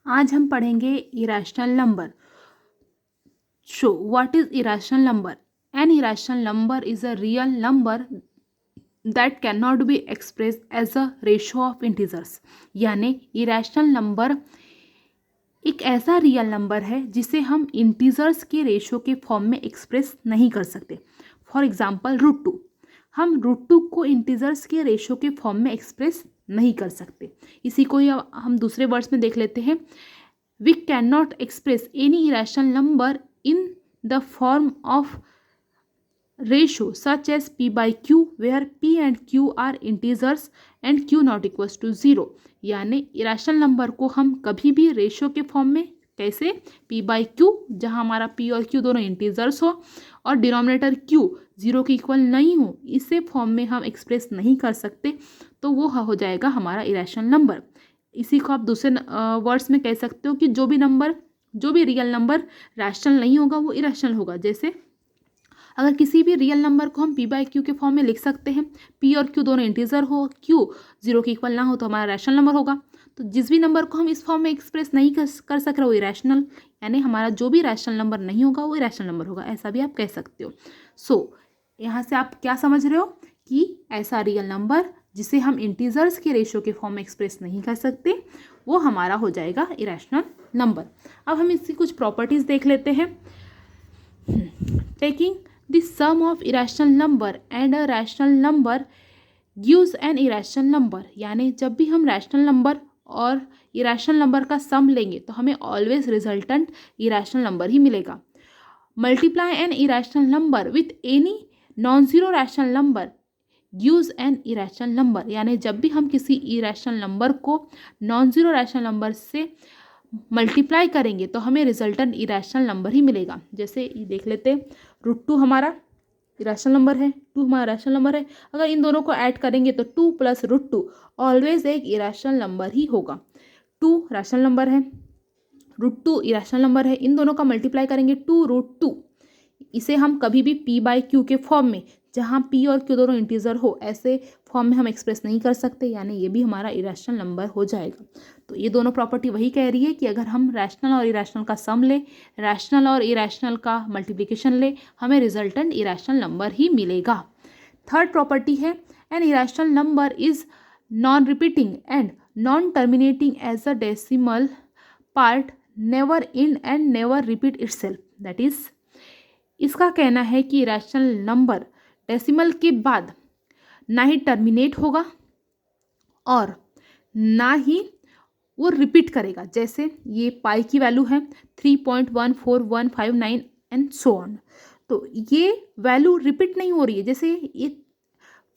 आज हम पढ़ेंगे irrational number. So what is irrational number? An irrational number is a real number that can not be express as a ratio of integers. यानी irrational number एक ऐसा real number है जिसे हम integers के रेशो के फॉर्म में express नहीं कर सकते। फॉर एग्जाम्पल √2, हम √2 को इंटीजर्स के रेशो के फॉर्म में एक्सप्रेस नहीं कर सकते। इसी को ही हम दूसरे वर्ड्स में देख लेते हैं। We cannot express any irrational number in the form of ratio such as p by q where p and q are integers and q not equals to 0। यानी irrational number को हम कभी भी रेशो के फॉर्म में, कैसे, p by q जहाँ हमारा p और q दोनों इंटीजर्स हो और डिनोमिनेटर q 0 के इक्वल नहीं हो, इसे फॉर्म में हम एक्सप्रेस नहीं कर सकते, तो वो हो जाएगा हमारा इरेशनल नंबर। इसी को आप दूसरे वर्ड्स में कह सकते हो कि जो भी रियल नंबर रैशनल नहीं होगा वो इरेशनल होगा। जैसे अगर किसी भी रियल नंबर को हम p बाई क्यू के फॉर्म में लिख सकते हैं, p और q दोनों इंटीजर हो, q 0 के इक्वल ना हो, तो हमारा रैशनल नंबर होगा। तो जिस भी नंबर को हम इस फॉर्म में एक्सप्रेस नहीं कर सक रहे वो इरेशनल, यानी हमारा जो भी रैशनल नंबर नहीं होगा वो इरेशनल नंबर होगा, ऐसा भी आप कह सकते हो। यहाँ से आप क्या समझ रहे हो कि ऐसा रियल नंबर जिसे हम इंटीजर्स के रेशो के फॉर्म में एक्सप्रेस नहीं कर सकते वो हमारा हो जाएगा इरेशनल नंबर। अब हम इसकी कुछ प्रॉपर्टीज देख लेते हैं। Taking the sum of irrational number and a rational number gives an irrational number. यानी जब भी हम रैशनल नंबर और इरेशनल नंबर का सम लेंगे तो हमें ऑलवेज रिजल्टेंट इरेशनल नंबर ही मिलेगा। Multiply an irrational number with any non zero rational number gives an irrational number. यानी जब भी हम किसी इरेशनल नंबर को नॉन जीरो रैशनल नंबर से मल्टीप्लाई करेंगे तो हमें रिजल्टेंट इरेशनल नंबर ही मिलेगा। जैसे ये देख लेते हैं, √2 हमारा इरेशनल नंबर है, 2 हमारा रैशनल नंबर है। अगर इन दोनों को ऐड करेंगे तो 2 + √2 ऑलवेज एक इरेशनल नंबर ही होगा। 2 रैशनल नंबर है, √2 इरेशनल नंबर है, इन दोनों का मल्टीप्लाई करेंगे 2√2। इसे हम कभी भी p बाई क्यू के फॉर्म में, जहाँ p और q दोनों इंटीजर हो, ऐसे फॉर्म में हम एक्सप्रेस नहीं कर सकते, यानी ये भी हमारा इरेशनल नंबर हो जाएगा। तो ये दोनों प्रॉपर्टी वही कह रही है कि अगर हम रैशनल और इरेशनल का सम ले, रैशनल और इरेशनल का मल्टीप्लिकेशन ले, हमें रिजल्टेंट इरेशनल नंबर ही मिलेगा। थर्ड प्रॉपर्टी है, an irrational number is non repeating and non terminating as a decimal part, never in end never repeat itself. That is, इसका कहना है कि इरेशनल नंबर डेसिमल के बाद ना ही टर्मिनेट होगा और ना ही वो रिपीट करेगा। जैसे ये पाई की वैल्यू है 3.14159 एंड सो ऑन, तो ये वैल्यू रिपीट नहीं हो रही है। जैसे ये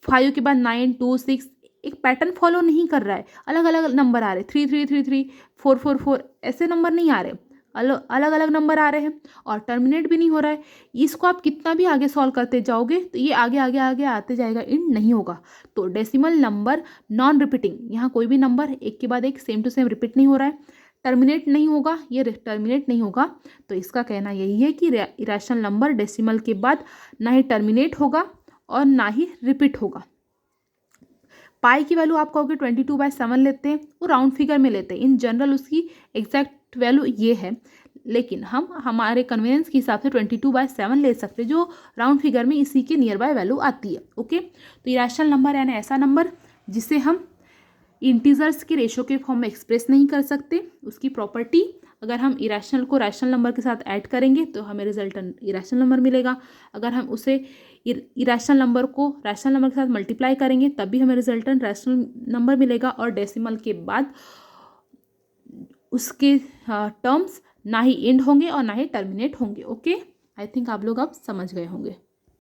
5 के बाद 9, 2, 6 एक पैटर्न फॉलो नहीं कर रहा है, अलग अलग नंबर आ रहे, 3 4 4 4 ऐसे नंबर नहीं आ रहे, अलग अलग नंबर आ रहे हैं और टर्मिनेट भी नहीं हो रहा है। इसको आप कितना भी आगे सॉल्व करते जाओगे तो ये आगे आगे आगे आते जाएगा, इंड नहीं होगा। तो डेसिमल नंबर नॉन रिपीटिंग, यहाँ कोई भी नंबर एक के बाद एक सेम टू सेम रिपीट नहीं हो रहा है, टर्मिनेट नहीं होगा, ये टर्मिनेट नहीं होगा। तो इसका कहना यही है कि इरेशनल नंबर डेसिमल के बाद ना ही टर्मिनेट होगा और ना ही रिपीट होगा। पाई की वैल्यू आप कहोगे 22/7 लेते हैं, वो राउंड फिगर में लेते हैं, इन जनरल उसकी एग्जैक्ट वैल्यू ये है, लेकिन हम हमारे कन्वीनियंस के हिसाब से 22/7 ले सकते हैं, जो राउंड फिगर में इसी के नियर बाय वैल्यू आती है। ओके, तो इरेशनल नंबर यानी ऐसा नंबर जिसे हम इंटीजर्स के रेशो के फॉर्म में एक्सप्रेस नहीं कर सकते। उसकी प्रॉपर्टी, अगर हम इरेशनल को रैशनल नंबर के साथ ऐड करेंगे तो हमें रिजल्टेंट इरेशनल नंबर मिलेगा। अगर हम उसे इरेशनल नंबर को रैशनल नंबर के साथ मल्टीप्लाई करेंगे तब भी हमें रिजल्टेंट रैशनल नंबर मिलेगा, और डेसिमल के बाद उसके टर्म्स ना ही एंड होंगे और ना ही टर्मिनेट होंगे। ओके, आई थिंक आप लोग अब समझ गए होंगे।